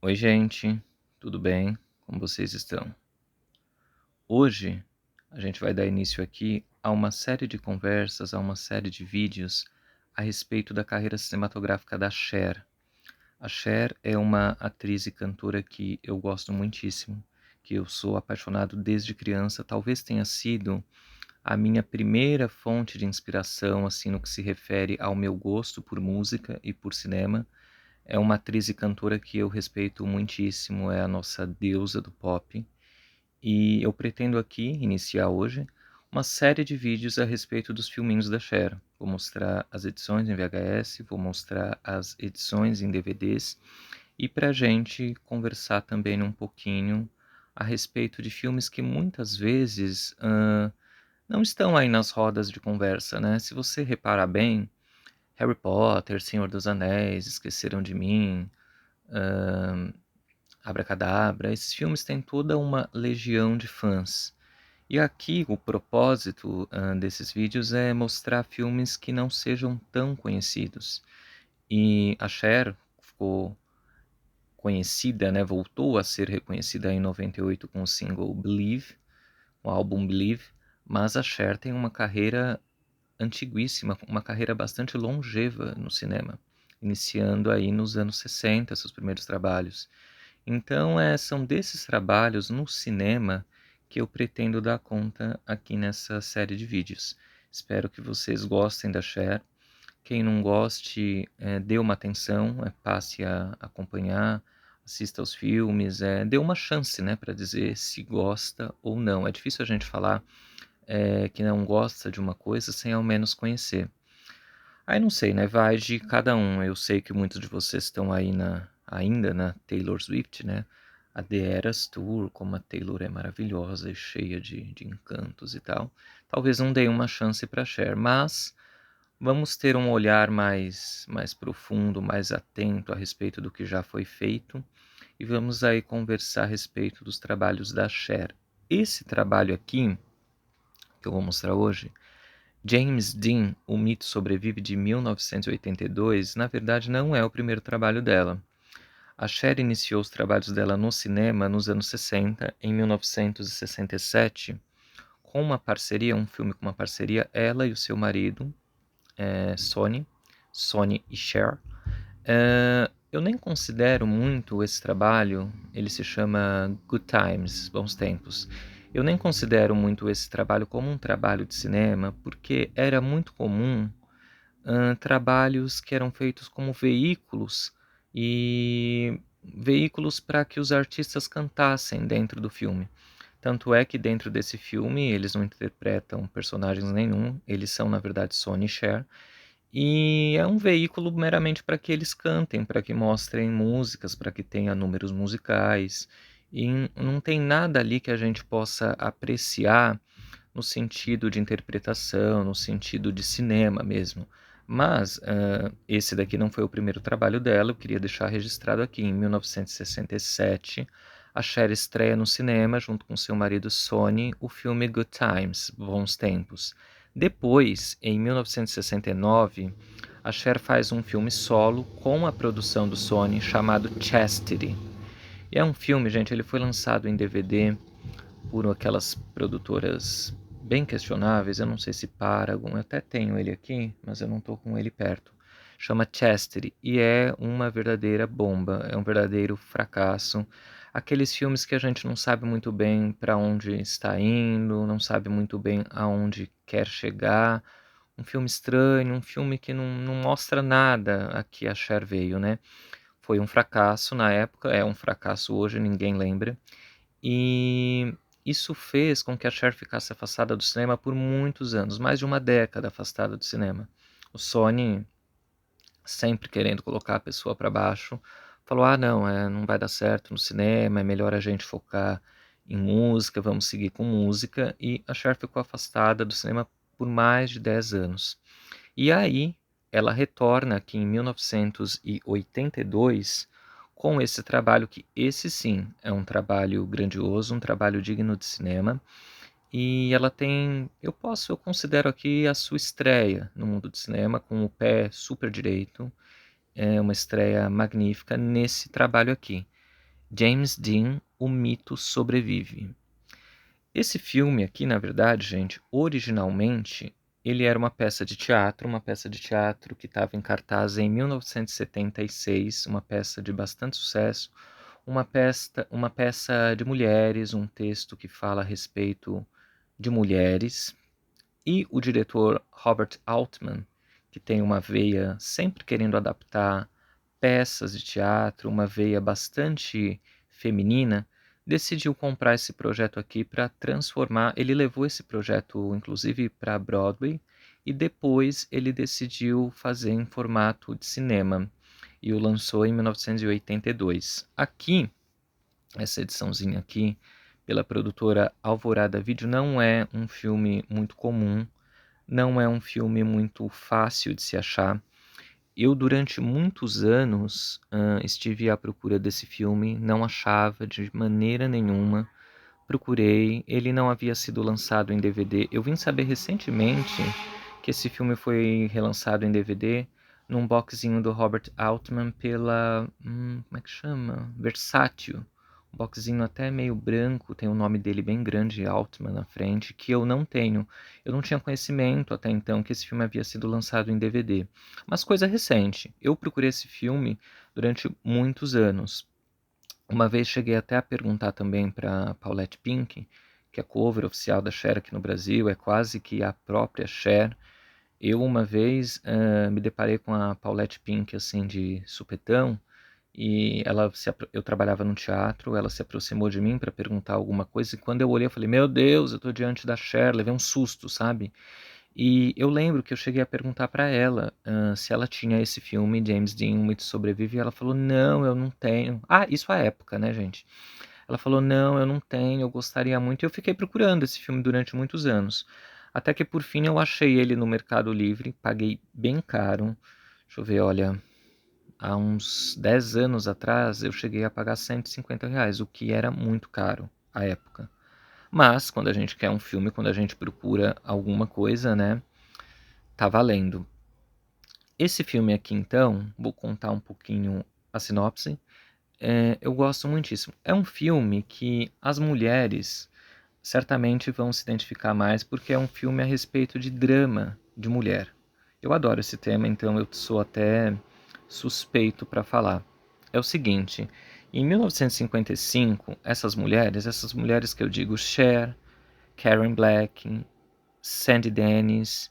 Oi, gente, tudo bem? Como vocês estão? Hoje a gente vai dar início aqui a uma série de conversas, a uma série de vídeos a respeito da carreira cinematográfica da Cher. A Cher é uma atriz e cantora que eu gosto muitíssimo, que eu sou apaixonado desde criança. Talvez tenha sido a minha primeira fonte de inspiração, assim, no que se refere ao meu gosto por música e por cinema. É uma atriz e cantora que eu respeito muitíssimo, é a nossa deusa do pop. E eu pretendo aqui iniciar hoje uma série de vídeos a respeito dos filminhos da Cher. Vou mostrar as edições em VHS, vou mostrar as edições em DVDs e para a gente conversar também um pouquinho a respeito de filmes que muitas vezes não estão aí nas rodas de conversa, né? Se você reparar bem, Harry Potter, Senhor dos Anéis, Esqueceram de Mim, Abracadabra, esses filmes têm toda uma legião de fãs. E aqui o propósito desses vídeos é mostrar filmes que não sejam tão conhecidos. E a Cher ficou conhecida, né, voltou a ser reconhecida em 98 com o single Believe, o álbum Believe, mas a Cher tem uma carreira antiguíssima, uma carreira bastante longeva no cinema, iniciando aí nos anos 60, seus primeiros trabalhos. Então, são desses trabalhos no cinema que eu pretendo dar conta aqui nessa série de vídeos. Espero que vocês gostem da Cher. Quem não goste, dê uma atenção, passe a acompanhar, assista aos filmes, dê uma chance, né, para dizer se gosta ou não. É difícil a gente falar que não gosta de uma coisa sem ao menos conhecer. Aí não sei, né? Vai de cada um. Eu sei que muitos de vocês estão aí ainda na Taylor Swift, né? A The Eras Tour, como a Taylor é maravilhosa e cheia de encantos e tal. Talvez não dê uma chance para Cher, mas vamos ter um olhar mais profundo, mais atento a respeito do que já foi feito e vamos aí conversar a respeito dos trabalhos da Cher. Esse trabalho aqui, que eu vou mostrar hoje, James Dean, O Mito Sobrevive de 1982, na verdade não é o primeiro trabalho dela. A Cher iniciou os trabalhos dela no cinema nos anos 60, em 1967, com uma parceria, um filme com uma parceria, ela e o seu marido, Sonny e Cher. Eu nem considero muito esse trabalho, ele se chama Good Times, Bons Tempos. Eu nem considero muito esse trabalho como um trabalho de cinema, porque era muito comum trabalhos que eram feitos como veículos e veículos para que os artistas cantassem dentro do filme. Tanto é que dentro desse filme eles não interpretam personagens nenhum, eles são na verdade Sonny e Cher, e é um veículo meramente para que eles cantem, para que mostrem músicas, para que tenha números musicais. E não tem nada ali que a gente possa apreciar no sentido de interpretação, no sentido de cinema mesmo. Mas esse daqui não foi o primeiro trabalho dela, eu queria deixar registrado aqui. Em 1967, a Cher estreia no cinema, junto com seu marido Sonny, o filme Good Times, Bons Tempos. Depois, em 1969, a Cher faz um filme solo com a produção do Sony chamado Chastity. E é um filme, gente, ele foi lançado em DVD por aquelas produtoras bem questionáveis, eu não sei se Paragon, eu até tenho ele aqui, mas eu não estou com ele perto. Chama Chastity e é uma verdadeira bomba, é um verdadeiro fracasso. Aqueles filmes que a gente não sabe muito bem para onde está indo, não sabe muito bem aonde quer chegar. Um filme estranho, um filme que não mostra nada a que a Cher veio, né? Foi um fracasso na época, é um fracasso hoje, ninguém lembra. E isso fez com que a Cher ficasse afastada do cinema por muitos anos, mais de uma década afastada do cinema. O Sony, sempre querendo colocar a pessoa para baixo, falou: ah, não, não vai dar certo no cinema, é melhor a gente focar em música, vamos seguir com música. E a Cher ficou afastada do cinema por mais de 10 anos. E aí, ela retorna aqui em 1982 com esse trabalho que esse sim é um trabalho grandioso, um trabalho digno de cinema. E ela tem, eu considero aqui a sua estreia no mundo do cinema com o pé super direito. É uma estreia magnífica nesse trabalho aqui. James Dean, O Mito Sobrevive. Esse filme aqui, na verdade, gente, originalmente ele era uma peça de teatro que estava em cartaz em 1976, uma peça de bastante sucesso, uma peça de mulheres, um texto que fala a respeito de mulheres, e o diretor Robert Altman, que tem uma veia sempre querendo adaptar peças de teatro, uma veia bastante feminina, decidiu comprar esse projeto aqui para transformar. Ele levou esse projeto, inclusive, para Broadway e depois ele decidiu fazer em formato de cinema e o lançou em 1982. Aqui, essa ediçãozinha aqui, pela produtora Alvorada Video, não é um filme muito comum, não é um filme muito fácil de se achar. Eu, durante muitos anos, estive à procura desse filme, não achava de maneira nenhuma. Procurei, ele não havia sido lançado em DVD. Eu vim saber recentemente que esse filme foi relançado em DVD num boxinho do Robert Altman pela, como é que chama? Versátil. Um boxinho até meio branco, tem o nome dele bem grande, Altman, na frente, que eu não tenho. Eu não tinha conhecimento até então que esse filme havia sido lançado em DVD. Mas coisa recente. Eu procurei esse filme durante muitos anos. Uma vez cheguei até a perguntar também para Paulette Pink, que é cover oficial da Cher aqui no Brasil, é quase que a própria Cher. Eu uma vez me deparei com a Paulette Pink assim de supetão e eu trabalhava no teatro, ela se aproximou de mim para perguntar alguma coisa e quando eu olhei eu falei, meu Deus, eu estou diante da Cher, levei um susto, sabe? E eu lembro que eu cheguei a perguntar para ela se ela tinha esse filme, James Dean, Um Mito Sobrevive, e ela falou, não, eu não tenho. Ah, isso à época, né, gente? Ela falou, não, eu não tenho, eu gostaria muito. E eu fiquei procurando esse filme durante muitos anos. Até que por fim eu achei ele no Mercado Livre, paguei bem caro. Deixa eu ver, olha, há uns 10 anos atrás eu cheguei a pagar R$ 150, o que era muito caro à época. Mas, quando a gente quer um filme, quando a gente procura alguma coisa, né, tá valendo. Esse filme aqui, então, vou contar um pouquinho a sinopse. Eu gosto muitíssimo. É um filme que as mulheres certamente vão se identificar mais, porque é um filme a respeito de drama de mulher. Eu adoro esse tema, então eu sou até suspeito para falar. É o seguinte, em 1955, essas mulheres que eu digo, Cher, Karen Black, Sandy Dennis,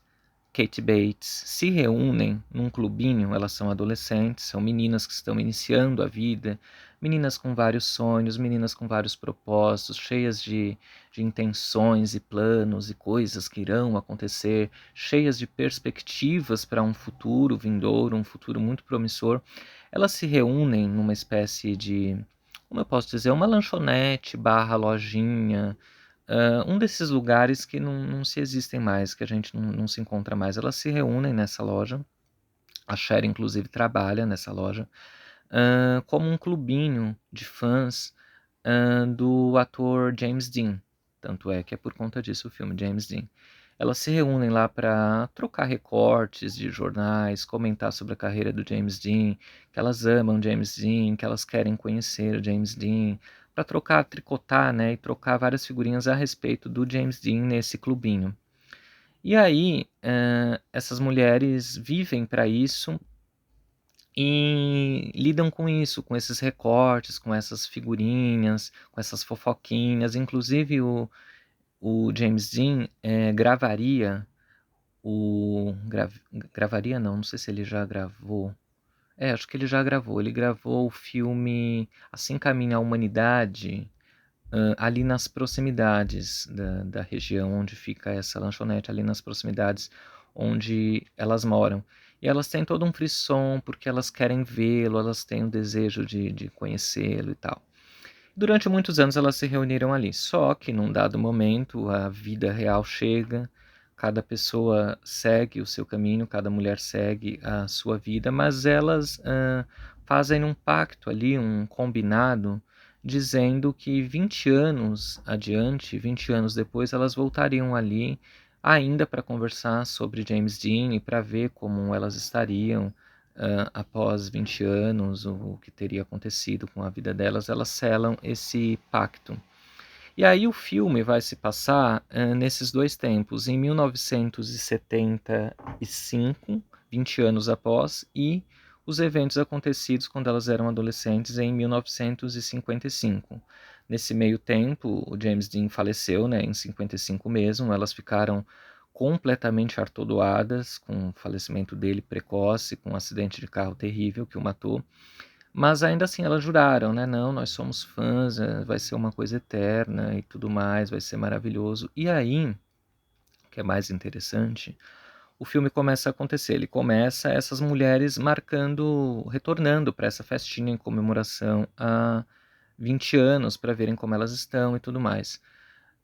Kate Bates, se reúnem num clubinho. Elas são adolescentes, são meninas que estão iniciando a vida, meninas com vários sonhos, meninas com vários propósitos, cheias de intenções e planos e coisas que irão acontecer, cheias de perspectivas para um futuro vindouro, um futuro muito promissor. Elas se reúnem numa espécie de, como eu posso dizer, uma lanchonete barra lojinha, um desses lugares que não se existem mais, que a gente não se encontra mais. Elas se reúnem nessa loja, a Cher inclusive trabalha nessa loja, como um clubinho de fãs do ator James Dean. Tanto é que é por conta disso o filme James Dean. Elas se reúnem lá para trocar recortes de jornais, comentar sobre a carreira do James Dean, que elas amam James Dean, que elas querem conhecer o James Dean, para trocar, tricotar, né, e trocar várias figurinhas a respeito do James Dean nesse clubinho. E aí, essas mulheres vivem para isso e lidam com isso, com esses recortes, com essas figurinhas, com essas fofoquinhas. Inclusive, o James Dean gravaria o. Gravaria não, não sei se ele já gravou. Acho que ele já gravou. Ele gravou o filme Assim Caminha a Humanidade, ali nas proximidades da região onde fica essa lanchonete, ali nas proximidades onde elas moram. E elas têm todo um frisson porque elas querem vê-lo, elas têm o desejo de conhecê-lo e tal. Durante muitos anos elas se reuniram ali, só que num dado momento a vida real chega, cada pessoa segue o seu caminho, cada mulher segue a sua vida, mas elas fazem um pacto ali, um combinado, dizendo que 20 anos adiante, 20 anos depois, elas voltariam ali ainda para conversar sobre James Dean e para ver como elas estariam, após 20 anos, o que teria acontecido com a vida delas, elas selam esse pacto. E aí o filme vai se passar nesses dois tempos, em 1975, 20 anos após, e os eventos acontecidos quando elas eram adolescentes em 1955. Nesse meio tempo, o James Dean faleceu, né, em 55 mesmo, elas ficaram completamente atordoadas com o falecimento dele precoce, com um acidente de carro terrível que o matou. Mas ainda assim elas juraram, né? Não, nós somos fãs, vai ser uma coisa eterna e tudo mais, vai ser maravilhoso. E aí, o que é mais interessante, o filme começa a acontecer. Ele começa essas mulheres marcando, retornando para essa festinha em comemoração a 20 anos para verem como elas estão e tudo mais.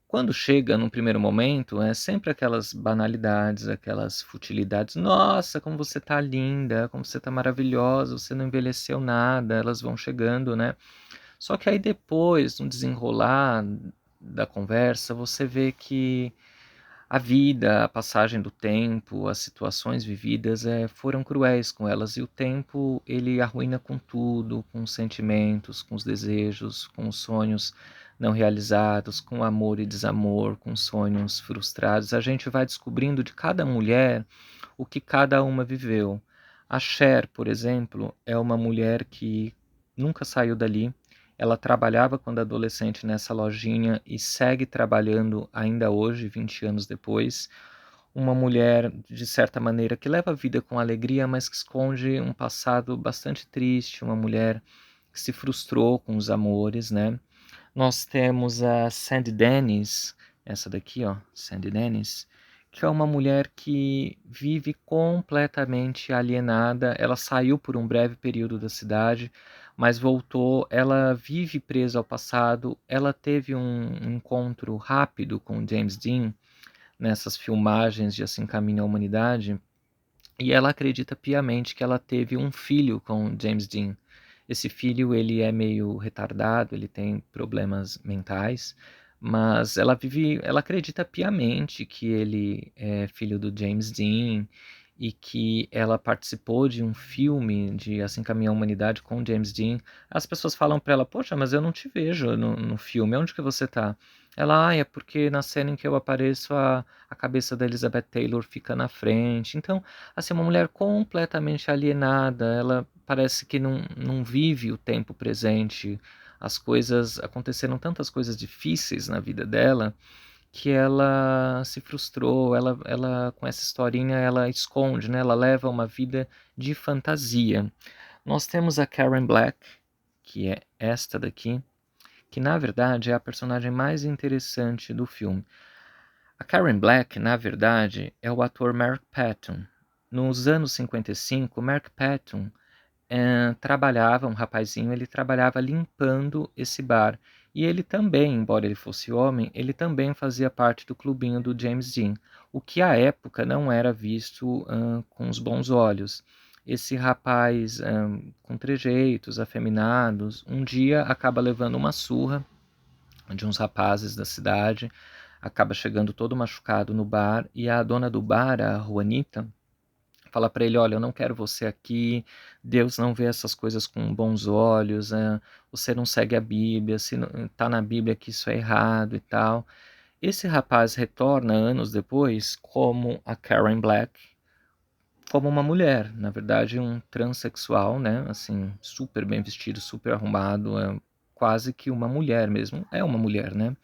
Quando chega num primeiro momento, é sempre aquelas banalidades, aquelas futilidades. Nossa, como você tá linda, como você tá maravilhosa, você não envelheceu nada. Elas vão chegando, né? Só que aí depois, no desenrolar da conversa, você vê que a vida, a passagem do tempo, as situações vividas foram cruéis com elas. E o tempo, ele arruína com tudo, com os sentimentos, com os desejos, com os sonhos não realizados, com amor e desamor, com sonhos frustrados. A gente vai descobrindo de cada mulher o que cada uma viveu. A Cher, por exemplo, é uma mulher que nunca saiu dali. Ela trabalhava quando adolescente nessa lojinha e segue trabalhando ainda hoje, 20 anos depois. Uma mulher, de certa maneira, que leva a vida com alegria, mas que esconde um passado bastante triste. Uma mulher que se frustrou com os amores, né? Nós temos a Sandy Dennis, essa daqui, ó, Sandy Dennis, que é uma mulher que vive completamente alienada. Ela saiu por um breve período da cidade, mas voltou. Ela vive presa ao passado. Ela teve um encontro rápido com James Dean nessas filmagens de Assim Caminha a Humanidade, e ela acredita piamente que ela teve um filho com James Dean. Esse filho, ele é meio retardado, ele tem problemas mentais, mas ela acredita piamente que ele é filho do James Dean e que ela participou de um filme de Assim Caminha a Humanidade com James Dean. As pessoas falam para ela: poxa, mas eu não te vejo no filme, onde que você tá? Ela, é porque na cena em que eu apareço a cabeça da Elizabeth Taylor fica na frente. Então, assim, uma mulher completamente alienada, ela parece que não vive o tempo presente. As coisas, aconteceram tantas coisas difíceis na vida dela que ela se frustrou, ela com essa historinha, ela esconde, né? Ela leva uma vida de fantasia. Nós temos a Karen Black, que é esta daqui, que na verdade é a personagem mais interessante do filme. A Karen Black, na verdade, é o ator Mark Patton. Nos anos 55, Mark Patton trabalhava, um rapazinho, ele trabalhava limpando esse bar. E ele também, embora ele fosse homem, ele também fazia parte do clubinho do James Dean, o que à época não era visto com os bons olhos. Esse rapaz com trejeitos afeminados, um dia acaba levando uma surra de uns rapazes da cidade, acaba chegando todo machucado no bar, e a dona do bar, a Juanita, fala para ele: olha, eu não quero você aqui, Deus não vê essas coisas com bons olhos, você não segue a Bíblia, se está na Bíblia que isso é errado e tal. Esse rapaz retorna anos depois como a Karen Black, como uma mulher, na verdade um transexual, né, assim, super bem vestido, super arrumado, quase que uma mulher mesmo, é uma mulher, né,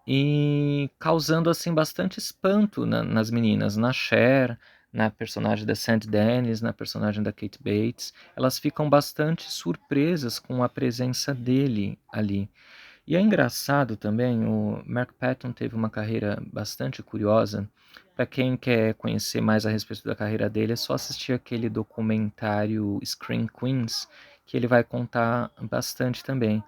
e causando assim bastante espanto nas meninas, na Cher, na personagem da Sandy Dennis, na personagem da Kate Bates. Elas ficam bastante surpresas com a presença dele ali. E é engraçado também, o Mark Patton teve uma carreira bastante curiosa. Para quem quer conhecer mais a respeito da carreira dele, é só assistir aquele documentário Scream Queens, que ele vai contar bastante também.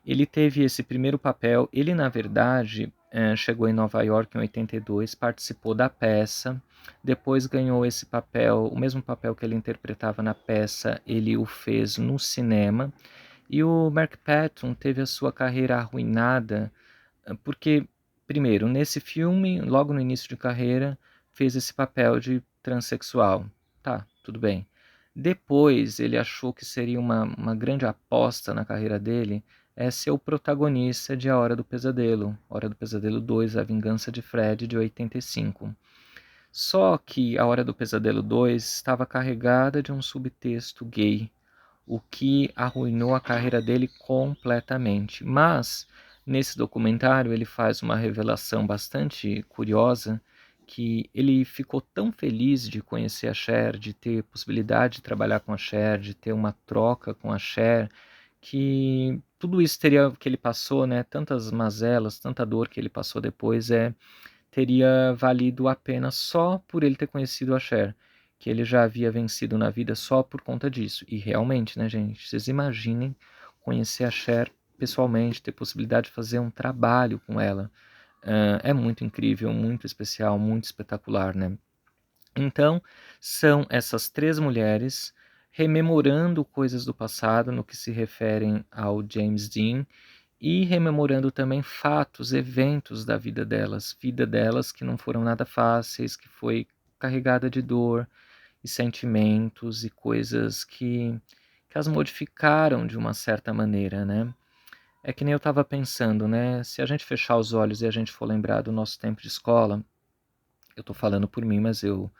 Ele teve esse primeiro papel, ele na verdade chegou em Nova York em 82, participou da peça, depois ganhou esse papel, o mesmo papel que ele interpretava na peça, ele o fez no cinema, e o Mark Patton teve a sua carreira arruinada, porque, primeiro, nesse filme, logo no início de carreira, fez esse papel de transexual. Tá, tudo bem. Depois ele achou que seria uma grande aposta na carreira dele ser o protagonista de A Hora do Pesadelo, Hora do Pesadelo 2, A Vingança de Fred, de 85. Só que A Hora do Pesadelo 2 estava carregada de um subtexto gay, o que arruinou a carreira dele completamente. Mas, nesse documentário, ele faz uma revelação bastante curiosa, que ele ficou tão feliz de conhecer a Cher, de ter possibilidade de trabalhar com a Cher, de ter uma troca com a Cher, que tudo isso que ele passou, né, tantas mazelas, tanta dor que ele passou depois, teria valido a pena só por ele ter conhecido a Cher, que ele já havia vencido na vida só por conta disso. E realmente, né, gente, vocês imaginem conhecer a Cher pessoalmente, ter possibilidade de fazer um trabalho com ela. É muito incrível, muito especial, muito espetacular, né? Então, são essas três mulheres rememorando coisas do passado no que se referem ao James Dean e rememorando também fatos, eventos da vida delas que não foram nada fáceis, que foi carregada de dor e sentimentos e coisas que as modificaram de uma certa maneira, né? É que nem eu estava pensando, né? Se a gente fechar os olhos e a gente for lembrar do nosso tempo de escola, eu estou falando por mim, mas eu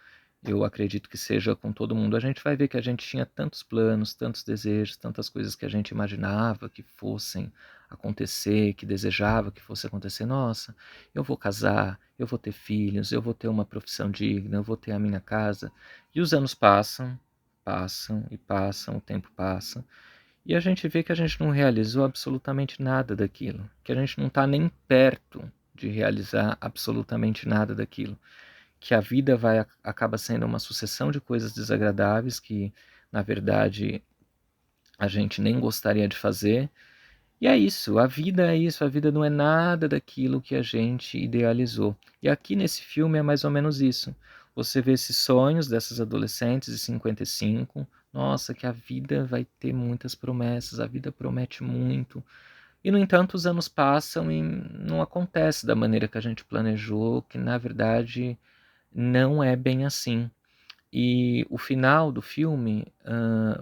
acredito que seja com todo mundo, a gente vai ver que a gente tinha tantos planos, tantos desejos, tantas coisas que a gente imaginava que fossem acontecer, que desejava que fosse acontecer. Nossa, eu vou casar, eu vou ter filhos, eu vou ter uma profissão digna, eu vou ter a minha casa. E os anos passam, passam e passam, o tempo passa, e a gente vê que a gente não realizou absolutamente nada daquilo, que a gente não está nem perto de realizar absolutamente nada daquilo, que a vida acaba sendo uma sucessão de coisas desagradáveis que, na verdade, a gente nem gostaria de fazer. E é isso, a vida é isso, a vida não é nada daquilo que a gente idealizou. E aqui nesse filme é mais ou menos isso. Você vê esses sonhos dessas adolescentes de 55, nossa, que a vida vai ter muitas promessas, a vida promete muito. E, no entanto, os anos passam e não acontece da maneira que a gente planejou, que na verdade não é bem assim. E o final do filme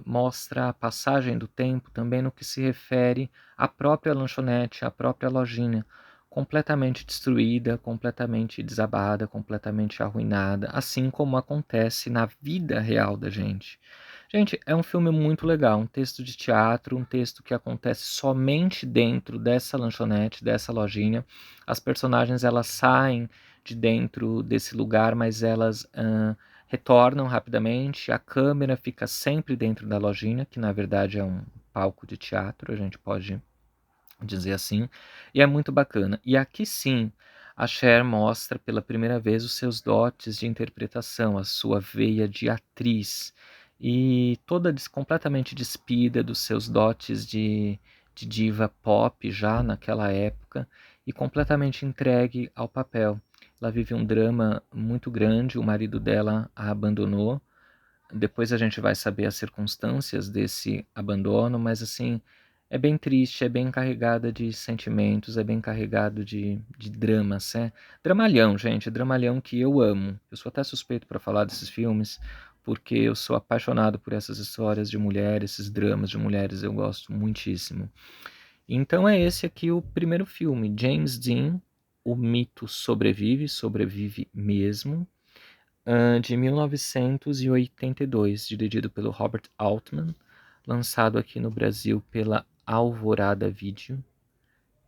mostra a passagem do tempo também no que se refere à própria lanchonete, à própria lojinha, completamente destruída, completamente desabada, completamente arruinada, assim como acontece na vida real da gente. Gente, é um filme muito legal, um texto de teatro, um texto que acontece somente dentro dessa lanchonete, dessa lojinha. As personagens elas saem de dentro desse lugar, mas elas retornam rapidamente. A câmera fica sempre dentro da lojinha, que na verdade é um palco de teatro, a gente pode dizer assim, e é muito bacana. E aqui sim, a Cher mostra pela primeira vez os seus dotes de interpretação, a sua veia de atriz, e toda completamente despida dos seus dotes de diva pop já naquela época, e completamente entregue ao papel. Ela vive um drama muito grande, o marido dela a abandonou. Depois a gente vai saber as circunstâncias desse abandono, mas assim, é bem triste, é bem carregada de sentimentos, é bem carregado de dramas, Dramalhão, gente, dramalhão que eu amo. Eu sou até suspeito para falar desses filmes, porque eu sou apaixonado por essas histórias de mulheres, esses dramas de mulheres, eu gosto muitíssimo. Então é esse aqui o primeiro filme, James Dean, O Mito Sobrevive, sobrevive mesmo, de 1982, dirigido pelo Robert Altman, lançado aqui no Brasil pela Alvorada Video.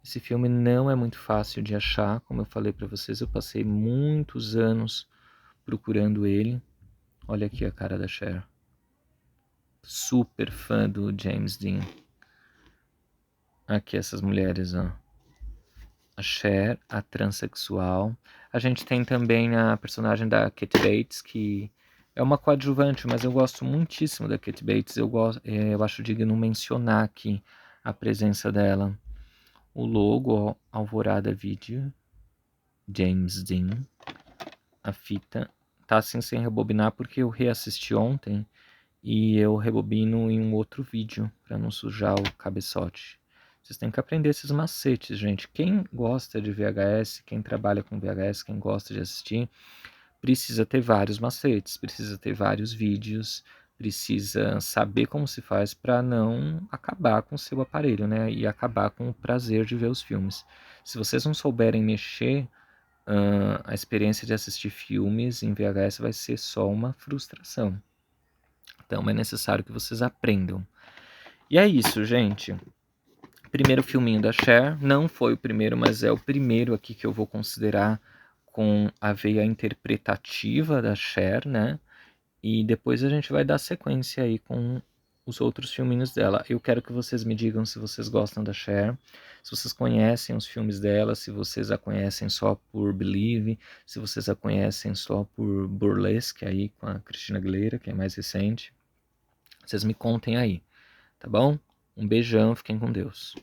Esse filme não é muito fácil de achar, como eu falei para vocês, eu passei muitos anos procurando ele. Olha aqui a cara da Cher. Super fã do James Dean. Aqui essas mulheres, ó. A Cher, a transexual. A gente tem também a personagem da Kate Bates, que é uma coadjuvante, mas eu gosto muitíssimo da Kate Bates. Eu acho digno mencionar aqui a presença dela. O logo, ó, Alvorada Video, James Dean. A fita tá assim sem rebobinar porque eu reassisti ontem e eu rebobino em um outro vídeo para não sujar o cabeçote. Vocês têm que aprender esses macetes, gente. Quem gosta de VHS, quem trabalha com VHS, quem gosta de assistir, precisa ter vários macetes, precisa ter vários vídeos, precisa saber como se faz para não acabar com o seu aparelho, né? E acabar com o prazer de ver os filmes. Se vocês não souberem mexer, a experiência de assistir filmes em VHS vai ser só uma frustração. Então é necessário que vocês aprendam. E é isso, gente. Primeiro filminho da Cher, não foi o primeiro, mas é o primeiro aqui que eu vou considerar com a veia interpretativa da Cher, né? E depois a gente vai dar sequência aí com os outros filminhos dela. Eu quero que vocês me digam se vocês gostam da Cher, se vocês conhecem os filmes dela, se vocês a conhecem só por Believe, se vocês a conhecem só por Burlesque aí com a Christina Aguilera, que é mais recente. Vocês me contem aí, tá bom? Um beijão, fiquem com Deus.